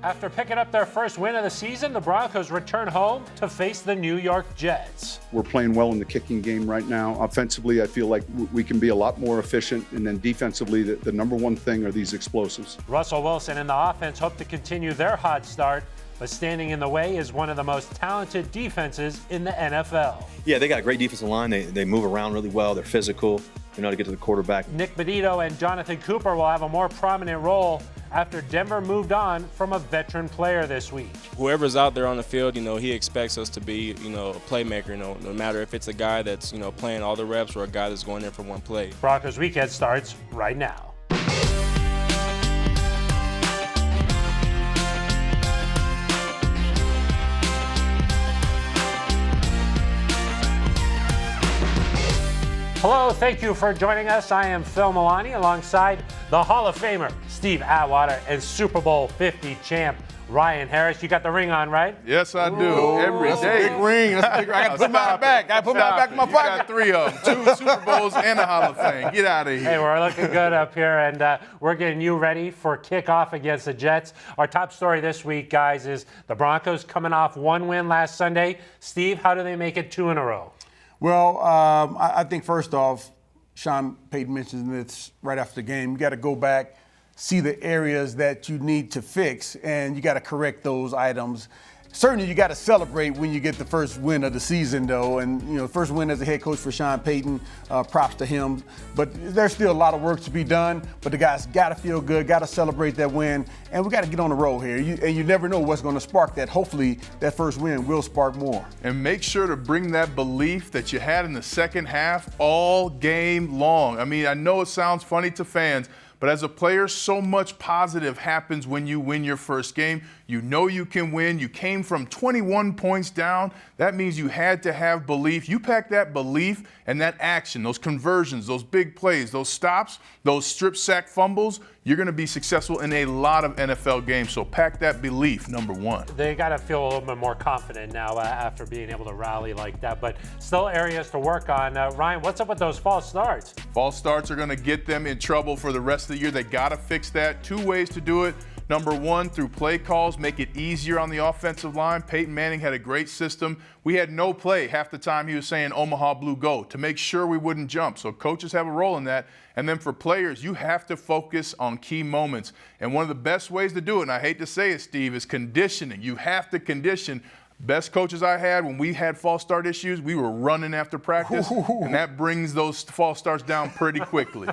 After picking up their first win of the season, the Broncos return home to face the New York Jets. We're playing well in the kicking game right now. Offensively, I feel like we can be a lot more efficient. And then defensively, the number one thing are these explosives. Russell Wilson and the offense hope to continue their hot start, but standing in the way is one of the most talented defenses in the NFL. Yeah, they got a great defensive line. They move around really well. They're physical. They know how to get to the quarterback. Nick Benito and Jonathan Cooper will have a more prominent role after Denver moved on from a veteran player this week. Whoever's out there on the field, he expects us to be, a playmaker, no matter if it's a guy that's, playing all the reps or a guy that's going in for one play. Broncos Weekend starts right now. Hello, thank you for joining us. I am Phil Milani alongside the Hall of Famer Steve Atwater and Super Bowl 50 champ Ryan Harris. You got the ring on, right? Yes, I do. Every That's day. a big ring. That's a big ring. I got to put mine back. I put mine back in my You pocket. got 3 of them. 2 Super Bowls and a Hall of Fame. Get out of here. Hey, we're looking good up here, and we're getting you ready for kickoff against the Jets. Our top story this week, guys, is the Broncos coming off one win last Sunday. Steve, how do they make it 2 in a row? Well, I think first off, Sean Payton mentioned this right after the game. You got to go back, see the areas that you need to fix, and you got to correct those items. Certainly, you got to celebrate when you get the first win of the season, though. And, first win as a head coach for Sean Payton, props to him. But there's still a lot of work to be done. But the guys got to feel good, got to celebrate that win. And we got to get on the road here. You never know what's going to spark that. Hopefully, that first win will spark more. And make sure to bring that belief that you had in the second half all game long. I mean, I know it sounds funny to fans, but as a player, so much positive happens when you win your first game. You know you can win. You came from 21 points down. That means you had to have belief. You pack that belief and that action, those conversions, those big plays, those stops, those strip sack fumbles, you're going to be successful in a lot of NFL games. So pack that belief, number one. They got to feel a little bit more confident now after being able to rally like that, but still areas to work on. Ryan, what's up with those false starts? False starts are going to get them in trouble for the rest of the year. They got to fix that. 2 ways to do it. Number one, through play calls, make it easier on the offensive line. Peyton Manning had a great system. We had no play half the time he was saying Omaha Blue go to make sure we wouldn't jump. So coaches have a role in that. And then for players, you have to focus on key moments. And one of the best ways to do it, and I hate to say it, Steve, is conditioning. You have to condition. Best coaches I had, when we had false start issues, we were running after practice, and that brings those false starts down pretty quickly.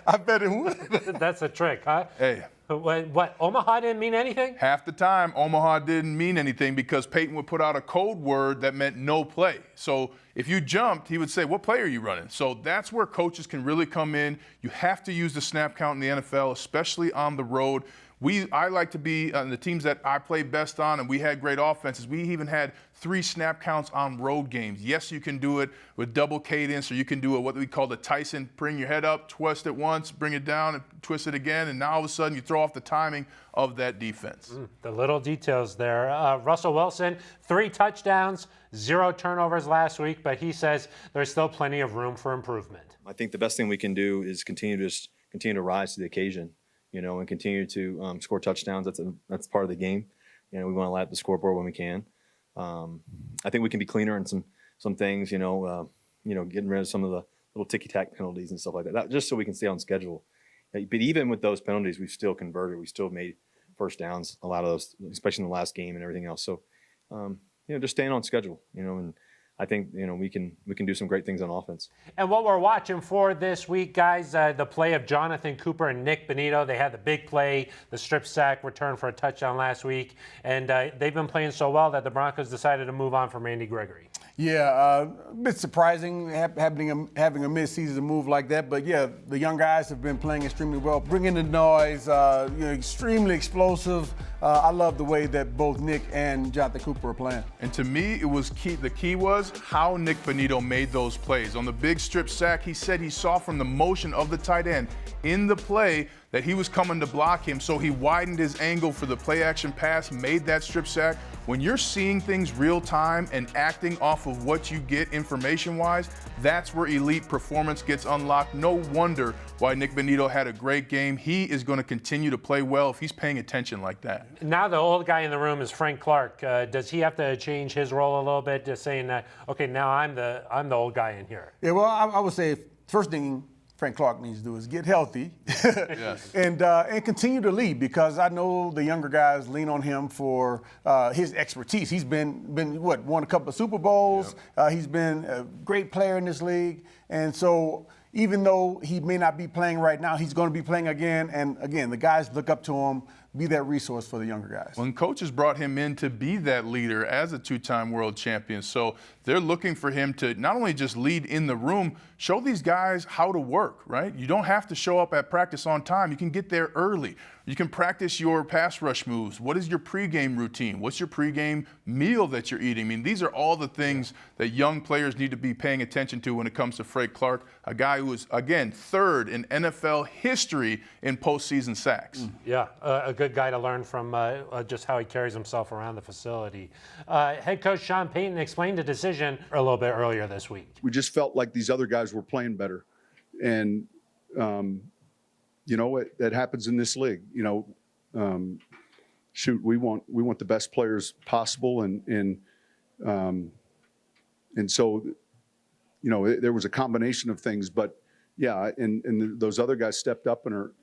I bet it would. That's a trick, huh? Hey. What, Omaha didn't mean anything? Half the time, Omaha didn't mean anything because Peyton would put out a code word that meant no play. So if you jumped, he would say, what play are you running? So that's where coaches can really come in. You have to use the snap count in the NFL, especially on the road. I like to be on the teams that I play best on, and we had great offenses. We even had 3 snap counts on road games. Yes, you can do it with double cadence, or you can do it what we call the Tyson, bring your head up, twist it once, bring it down, and twist it again, and now all of a sudden you throw off the timing of that defense. The little details there. Russell Wilson, 3 touchdowns, 0 turnovers last week, but he says there's still plenty of room for improvement. I think the best thing we can do is continue to rise to the occasion, and continue to score touchdowns. That's part of the game. We want to light up the scoreboard when we can. I think we can be cleaner in some things, getting rid of some of the little ticky-tack penalties and stuff like that, just so we can stay on schedule. But even with those penalties, we've still converted. We still made first downs, a lot of those, especially in the last game and everything else. So, just staying on schedule, and I think we can do some great things on offense. And what we're watching for this week, guys, the play of Jonathan Cooper and Nick Benito. They had the big play, the strip sack return for a touchdown last week, and they've been playing so well that the Broncos decided to move on from Randy Gregory. Yeah, a bit surprising having a mid-season move like that. But, yeah, the young guys have been playing extremely well, bringing the noise, extremely explosive. I love the way that both Nick and Jonathan Cooper are playing. And to me, it was key. The key was how Nick Benito made those plays. On the big strip sack, he said he saw from the motion of the tight end in the play that he was coming to block him, so he widened his angle for the play action pass, made that strip sack. When you're seeing things real time and acting off of what you get information-wise, that's where elite performance gets unlocked. No wonder why Nick Bonitto had a great game. He is going to continue to play well if he's paying attention like that. Now the old guy in the room is Frank Clark. Does he have to change his role a little bit, just saying that, okay, now I'm the old guy in here? Yeah, well, I would say first thing Frank Clark needs to do is get healthy and continue to lead, because I know the younger guys lean on him for his expertise. He's been won a couple of Super Bowls. Yep. He's been a great player in this league. And so even though he may not be playing right now, he's going to be playing again. And again, the guys look up to him, be that resource for the younger guys. When coaches brought him in to be that leader as a two-time world champion, so they're looking for him to not only just lead in the room, show these guys how to work, right? You don't have to show up at practice on time. You can get there early. You can practice your pass rush moves. What is your pregame routine? What's your pregame meal that you're eating? I mean, these are all the things that young players need to be paying attention to when it comes to Frank Clark, a guy who is, again, third in NFL history in postseason sacks. Yeah, a good guy to learn from, just how he carries himself around the facility. Head coach Sean Payton explained the decision a little bit earlier this week. We just felt like these other guys were playing better. And, you know, that happens in this league. You know, we want the best players possible, and so, you know, there was a combination of things, but yeah, and those other guys stepped up and are,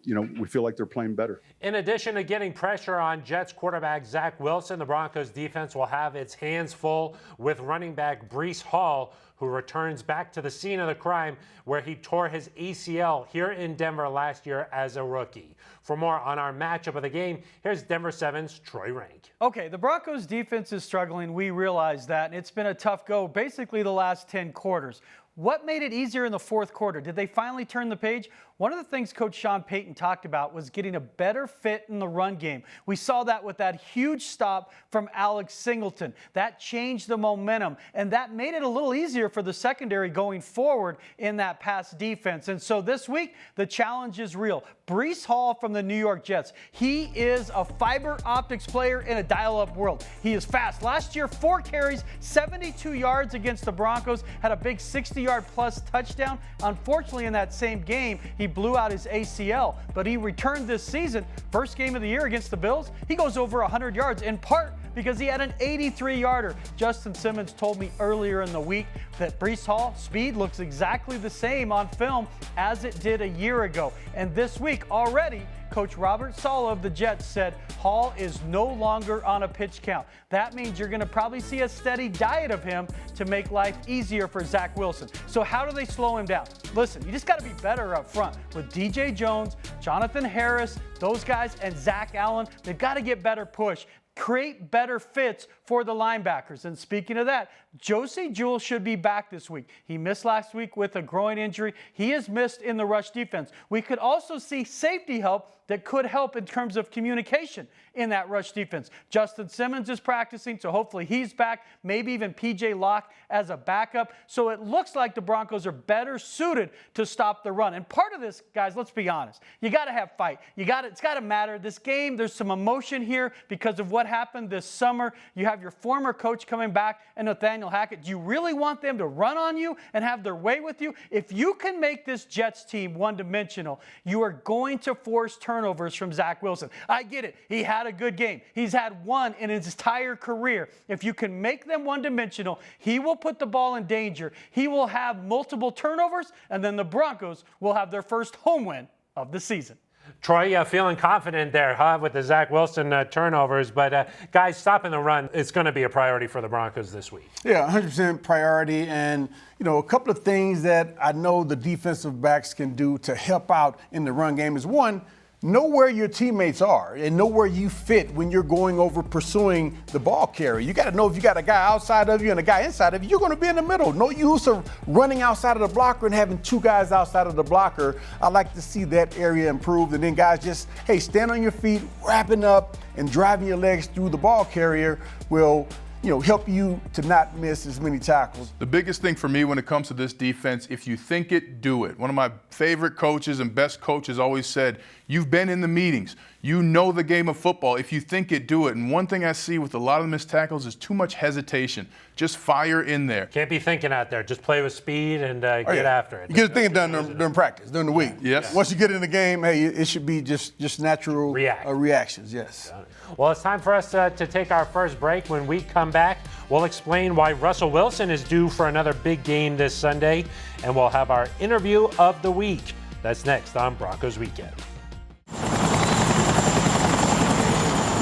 you know, we feel like they're playing better. In addition to getting pressure on Jets quarterback Zach Wilson, the Broncos defense will have its hands full with running back Breece Hall, who returns back to the scene of the crime where he tore his ACL here in Denver last year as a rookie. For more on our matchup of the game, here's Denver 7's Troy Rank. Okay, the Broncos defense is struggling. We realize that, and it's been a tough go basically the last 10 quarters. What made it easier in the fourth quarter? Did they finally turn the page? One of the things Coach Sean Payton talked about was getting a better fit in the run game. We saw that with that huge stop from Alex Singleton. That changed the momentum, and that made it a little easier for the secondary going forward in that pass defense. And so this week, the challenge is real. Breece Hall from the New York Jets. He is a fiber optics player in a dial-up world. He is fast. Last year, 4 carries, 72 yards against the Broncos, had a big 60-yard plus touchdown. Unfortunately, in that same game, he blew out his ACL, but he returned this season. First game of the year against the Bills, he goes over 100 yards, in part because he had an 83-yarder. Justin Simmons told me earlier in the week that Breece Hall speed looks exactly the same on film as it did a year ago. And this week already, Coach Robert Saleh of the Jets said Hall is no longer on a pitch count. That means you're going to probably see a steady diet of him to make life easier for Zach Wilson. So how do they slow him down? Listen, you just got to be better up front with DJ Jones, Jonathan Harris, those guys, and Zach Allen. They've got to get better push. Create better fits for the linebackers. And speaking of that, Josie Jewell should be back this week. He missed last week with a groin injury. He has missed in the rush defense. We could also see safety help that could help in terms of communication in that rush defense. Justin Simmons is practicing, so hopefully he's back. Maybe even P.J. Locke as a backup. So it looks like the Broncos are better suited to stop the run. And part of this, guys, let's be honest. You got to have fight. It's got to matter. This game, there's some emotion here because of what happened this summer. You have your former coach coming back and Nathaniel Hackett. Do you really want them to run on you and have their way with you? If you can make this Jets team one-dimensional, you are going to force turnovers from Zach Wilson. I get it. He had a good game. He's had one in his entire career. If you can make them one-dimensional, he will put the ball in danger. He will have multiple turnovers, and then the Broncos will have their first home win of the season. Troy, feeling confident there, huh, with the Zach Wilson turnovers. But, guys, stopping the run is going to be a priority for the Broncos this week. Yeah, 100% priority. And, you know, a couple of things that I know the defensive backs can do to help out in the run game is, one, know where your teammates are and know where you fit when you're going over pursuing the ball carrier. You got to know if you got a guy outside of you and a guy inside of you, you're going to be in the middle. No use of running outside of the blocker and having 2 guys outside of the blocker. I like to see that area improved. And then guys just, hey, stand on your feet, wrapping up and driving your legs through the ball carrier will help you to not miss as many tackles. The biggest thing for me when it comes to this defense, if you think it, do it. One of my favorite coaches and best coaches always said, you've been in the meetings. You know the game of football. If you think it, do it. And one thing I see with a lot of the missed tackles is too much hesitation. Just fire in there. Can't be thinking out there. Just play with speed and get after it. You get the thing done during practice, during the week. Yes. Once you get in the game, hey, it should be just natural reactions, yes. Well, it's time for us to take our first break. When we come back, we'll explain why Russell Wilson is due for another big game this Sunday, and we'll have our interview of the week. That's next on Broncos Weekend.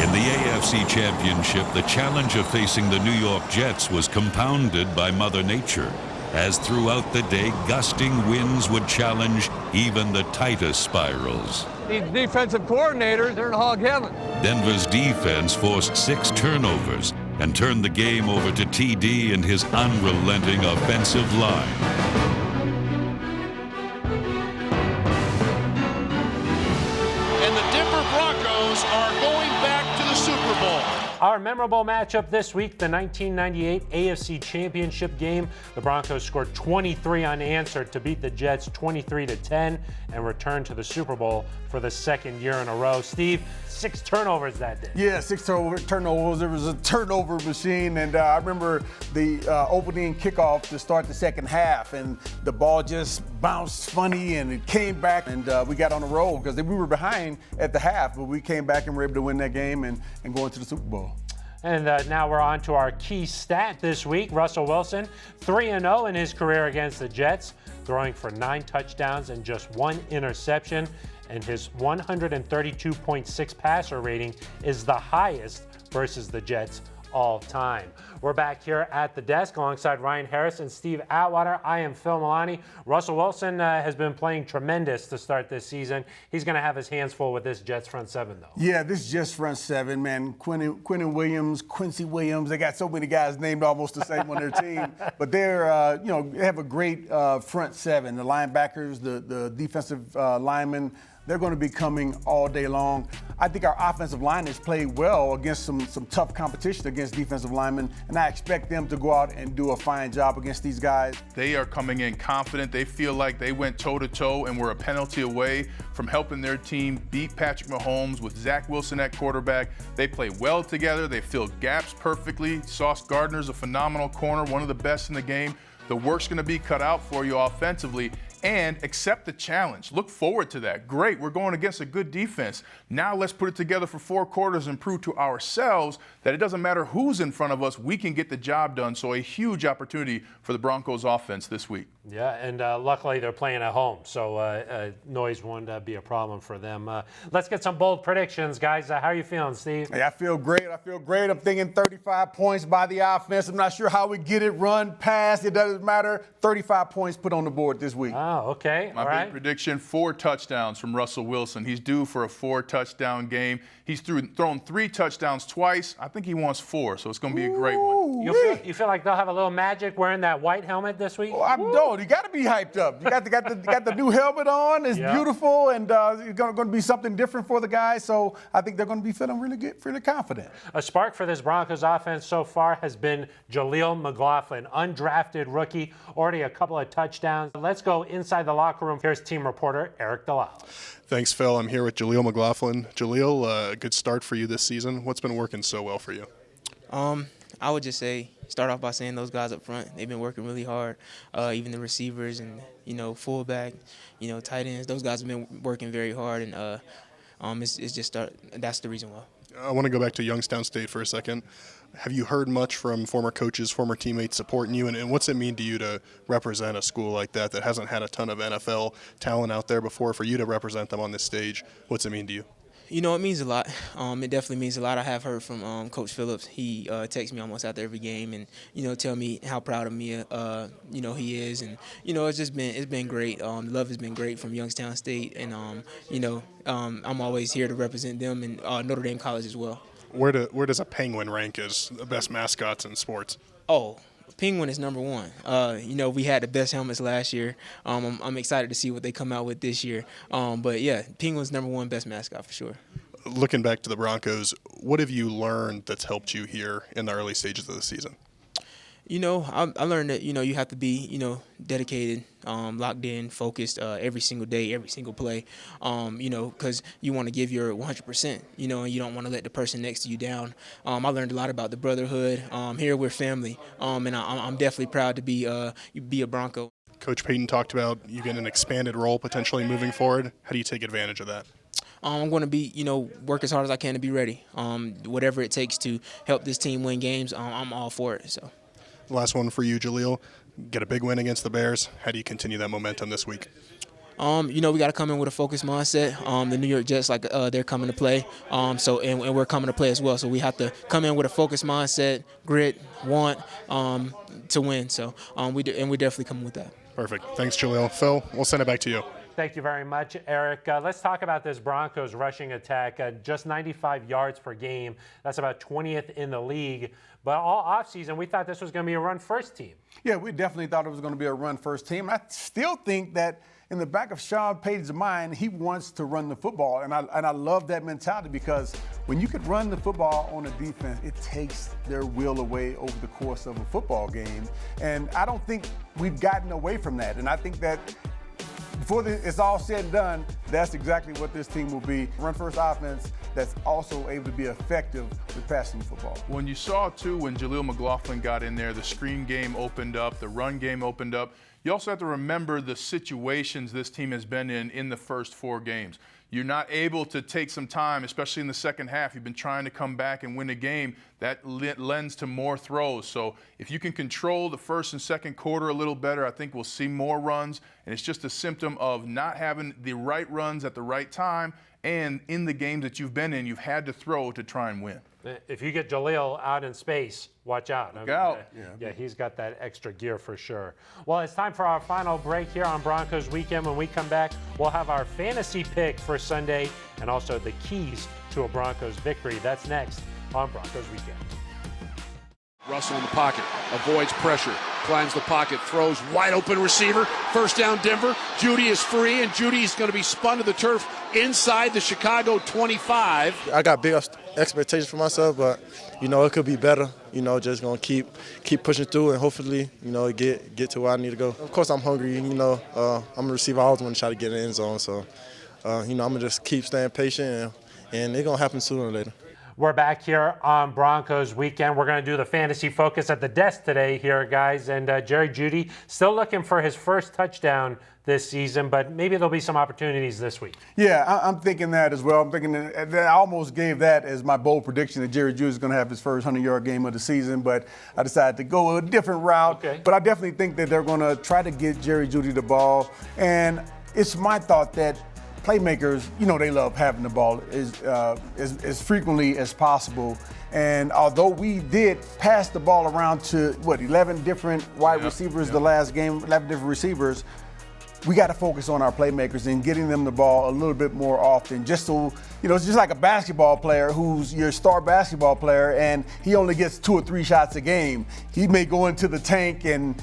In the AFC Championship, the challenge of facing the New York Jets was compounded by Mother Nature, as throughout the day, gusting winds would challenge even the tightest spirals. These defensive coordinators, they're in hog heaven. Denver's defense forced 6 turnovers and turned the game over to TD and his unrelenting offensive line. Our memorable matchup this week, the 1998 AFC Championship game. The Broncos scored 23 unanswered to beat the Jets 23-10 and return to the Super Bowl for the second year in a row. Steve, 6 turnovers that day. Yeah, 6 turnovers. It was a turnover machine, and I remember the opening kickoff to start the second half, and the ball just bounced funny, and it came back, and we got on the roll because we were behind at the half, but we came back and were able to win that game and go into the Super Bowl. And now we're on to our key stat this week. Russell Wilson, 3-0 in his career against the Jets, throwing for 9 touchdowns and just 1 interception. And his 132.6 passer rating is the highest versus the Jets all time. We're back here at the desk alongside Ryan Harris and Steve Atwater. I am Phil Milani. Russell Wilson has been playing tremendous to start this season. He's going to have his hands full with this Jets front 7, though. Yeah, this Jets front 7, man. Quentin Williams, Quincy Williams. They got so many guys named almost the same on their team. But they're, they have a great front 7. The linebackers, the defensive linemen. They're going to be coming all day long. I think our offensive line has played well against some tough competition against defensive linemen, and I expect them to go out and do a fine job against these guys. They are coming in confident. They feel like they went toe-to-toe and were a penalty away from helping their team beat Patrick Mahomes with Zach Wilson at quarterback. They play well together. They fill gaps perfectly. Sauce Gardner's a phenomenal corner, one of the best in the game. The work's going to be cut out for you offensively, and accept the challenge. Look forward to that. Great, we're going against a good defense. Now let's put it together for 4 quarters and prove to ourselves that it doesn't matter who's in front of us, we can get the job done. So a huge opportunity for the Broncos offense this week. Yeah, and luckily they're playing at home, so noise won't be a problem for them. Let's get some bold predictions, guys. How are you feeling, Steve? Hey, I feel great. I'm thinking 35 points by the offense. I'm not sure how we get it, run, pass. It doesn't matter. 35 points put on the board this week. Oh, okay. My big prediction, 4 touchdowns from Russell Wilson. He's due for a 4-touchdown game. He's thrown 3 touchdowns twice. I think he wants 4, so it's going to be a great one. You feel like they'll have a little magic wearing that white helmet this week? Oh, you got to be hyped up. You got the new helmet on. It's beautiful, and it's going to be something different for the guys. So I think they're going to be feeling really good, really confident. A spark for this Broncos offense so far has been Jaleel McLaughlin, undrafted rookie, already a couple of touchdowns. Let's go inside the locker room. Here's team reporter Eric Delisle. Thanks, Phil. I'm here with Jaleel McLaughlin. Jaleel, a good start for you this season. What's been working so well for you? I would just say start off by saying those guys up front, they've been working really hard. Even the receivers and, fullback, tight ends, those guys have been working very hard. And that's the reason why. I want to go back to Youngstown State for a second. Have you heard much from former coaches, former teammates supporting you? And what's it mean to you to represent a school like that hasn't had a ton of NFL talent out there before? For you to represent them on this stage, what's it mean to you? It means a lot. It definitely means a lot. I have heard from Coach Phillips. He texts me almost after every game and, tell me how proud of me, he is. And, it's been great. The love has been great from Youngstown State. And, I'm always here to represent them and Notre Dame College as well. Where does a penguin rank as the best mascots in sports? Oh, Penguin is number 1. We had the best helmets last year. I'm excited to see what they come out with this year. But yeah, Penguin's number 1 best mascot for sure. Looking back to the Broncos, what have you learned that's helped you here in the early stages of the season? I learned that, you have to be, dedicated, locked in, focused every single day, every single play, because you want to give your 100%, and you don't want to let the person next to you down. I learned a lot about the brotherhood. Here we're family, and I'm definitely proud to be a Bronco. Coach Payton talked about you getting an expanded role potentially moving forward. How do you take advantage of that? I'm going to be, work as hard as I can to be ready. Whatever it takes to help this team win games, I'm all for it. So. Last one for you, Jaleel. Get a big win against the Bears. How do you continue that momentum this week? We got to come in with a focused mindset. The New York Jets, they're coming to play. And we're coming to play as well. So we have to come in with a focused mindset, grit, want to win. So we definitely come with that. Perfect. Thanks, Jaleel. Phil, we'll send it back to you. Thank you very much, Eric. Let's talk about this Broncos rushing attack. Just 95 yards per game. That's about 20th in the league. But all offseason, we thought this was going to be a run-first team. Yeah, we definitely thought it was going to be a run-first team. I still think that in the back of Sean Payton's mind, he wants to run the football. And I love that mentality because when you could run the football on a defense, it takes their will away over the course of a football game. And I don't think we've gotten away from that. And I think that before it's all said and done, that's exactly what this team will be. Run-first offense that's also able to be effective with passing the football. When you saw, too, when Jaleel McLaughlin got in there, the screen game opened up, the run game opened up. You also have to remember the situations this team has been in the first 4 games. You're not able to take some time, especially in the second half. You've been trying to come back and win a game. That lends to more throws. So if you can control the first and second quarter a little better, I think we'll see more runs. And it's just a symptom of not having the right runs at the right time. And in the games that you've been in, you've had to throw to try and win. If you get Jaleel out in space, watch out. Look out. Yeah, he's got that extra gear for sure. Well, it's time for our final break here on Broncos Weekend. When we come back, we'll have our fantasy pick for Sunday and also the keys to a Broncos victory. That's next on Broncos Weekend. Russell in the pocket, avoids pressure, climbs the pocket, throws wide open receiver. First down, Denver. Judy is free, and Judy's going to be spun to the turf inside the Chicago 25. I got big expectations for myself, but it could be better. Just gonna keep pushing through, and hopefully, get to where I need to go. Of course, I'm hungry. I'm a receiver. I always want to try to get in the end zone. So, I'm gonna just keep staying patient, and it's gonna happen sooner or later. We're back here on Broncos Weekend. We're going to do the fantasy focus at the desk today here, guys. And Jerry Jeudy still looking for his first touchdown this season, but maybe there'll be some opportunities this week. Yeah, I'm thinking that as well. I'm thinking that I almost gave that as my bold prediction that Jerry Jeudy is going to have his first 100-yard game of the season, but I decided to go a different route. Okay. But I definitely think that they're going to try to get Jerry Jeudy the ball. And it's my thought that playmakers, they love having the ball as frequently as possible. And although we did pass the ball around to, 11 different wide receivers the last game, 11 different receivers, we got to focus on our playmakers and getting them the ball a little bit more often. Just so, it's just like a basketball player who's your star basketball player and he only gets 2 or 3 shots a game. He may go into the tank and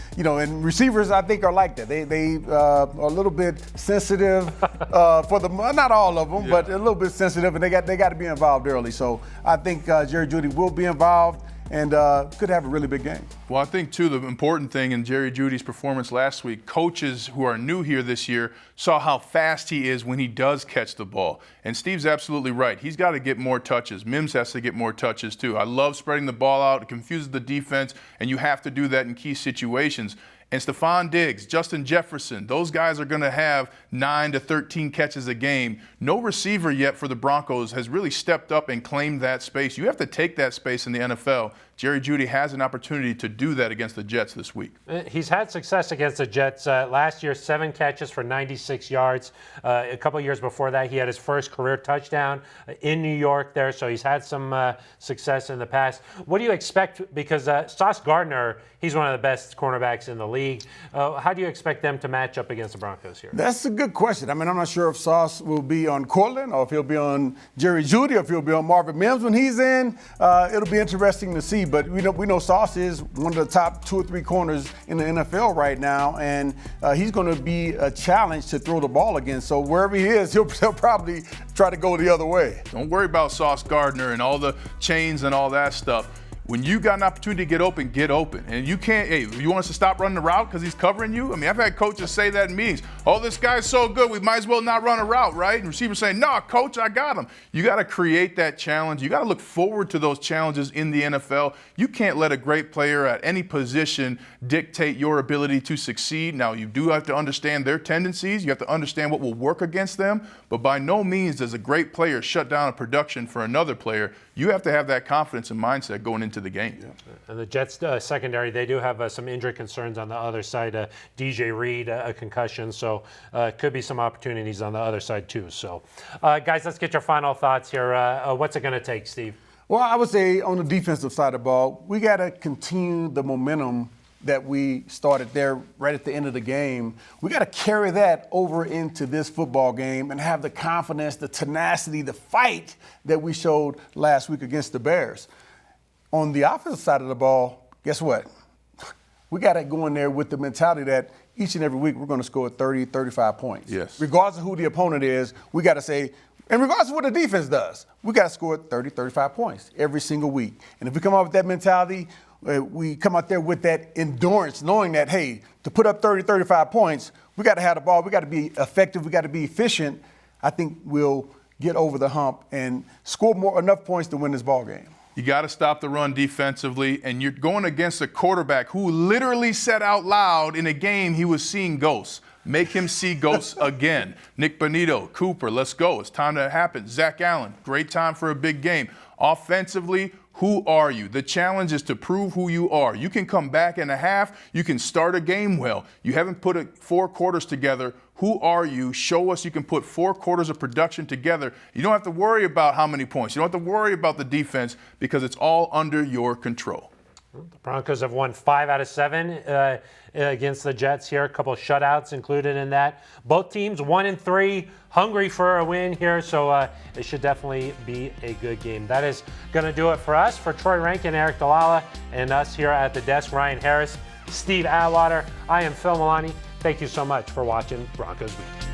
receivers I think are like that. They are a little bit sensitive for the, not all of them, but a little bit sensitive, and they got to be involved early. So I think Jerry Jeudy will be involved and could have a really big game. Well, I think, too, the important thing in Jerry Jeudy's performance last week, coaches who are new here this year saw how fast he is when he does catch the ball. And Steve's absolutely right. He's got to get more touches. Mims has to get more touches, too. I love spreading the ball out. It confuses the defense, and you have to do that in key situations. And Stephon Diggs, Justin Jefferson, those guys are going to have 9 to 13 catches a game. No receiver yet for the Broncos has really stepped up and claimed that space. You have to take that space in the NFL. Jerry Jeudy has an opportunity to do that against the Jets this week. He's had success against the Jets. Last year, 7 catches for 96 yards. A couple years before that, he had his first career touchdown in New York there, so he's had some success in the past. What do you expect? Because Sauce Gardner, he's one of the best cornerbacks in the league. league. How do you expect them to match up against the Broncos here? That's a good question. I mean, I'm not sure if Sauce will be on Cortland or if he'll be on Jerry Jeudy or if he'll be on Marvin Mims when he's in. It'll be interesting to see. But we know Sauce is one of the top 2 or 3 corners in the NFL right now, and he's going to be a challenge to throw the ball against. So wherever he is, he'll probably try to go the other way. Don't worry about Sauce Gardner and all the chains and all that stuff. When you got an opportunity to get open, get open. And you can't, hey, you want us to stop running the route because he's covering you? I mean, I've had coaches say that in meetings. Oh, this guy's so good, we might as well not run a route, right? And receivers saying, no, coach, I got him. You got to create that challenge. You got to look forward to those challenges in the NFL. You can't let a great player at any position dictate your ability to succeed. Now, you do have to understand their tendencies. You have to understand what will work against them. But by no means does a great player shut down a production for another player. You have to have that confidence and mindset going into the game. Yeah. And the Jets secondary, they do have some injury concerns on the other side. DJ Reed, a concussion, so could be some opportunities on the other side too. So, guys, let's get your final thoughts here. What's it going to take, Steve? Well, I would say on the defensive side of the ball, we got to continue the momentum that we started there right at the end of the game. We got to carry that over into this football game and have the confidence, the tenacity, the fight that we showed last week against the Bears. On the offensive side of the ball, guess what? We got to go in there with the mentality that each and every week we're going to score 30, 35 points. Yes. Regardless of who the opponent is, we got to say, and regardless of what the defense does, we got to score 30, 35 points every single week. And if we come out with that mentality, we come out there with that endurance, knowing that, hey, to put up 30, 35 points, we got to have the ball. We got to be effective. We got to be efficient. I think we'll get over the hump and score enough points to win this ball game. You got to stop the run defensively, and you're going against a quarterback who literally said out loud in a game he was seeing ghosts. Make him see ghosts again. Nick Bonito, Cooper, let's go. It's time to happen. Zach Allen, great time for a big game. Offensively, who are you? The challenge is to prove who you are. You can come back in a half. You can start a game well. You haven't put 4 quarters together. Who are you? Show us you can put 4 quarters of production together. You don't have to worry about how many points. You don't have to worry about the defense because it's all under your control. The Broncos have won 5 out of 7 against the Jets here. A couple of shutouts included in that. Both teams 1-3, hungry for a win here, so it should definitely be a good game. That is going to do it for us. For Troy Rankin, Eric Dalala, and us here at the desk, Ryan Harris, Steve Atwater, I am Phil Milani. Thank you so much for watching Broncos Weekend.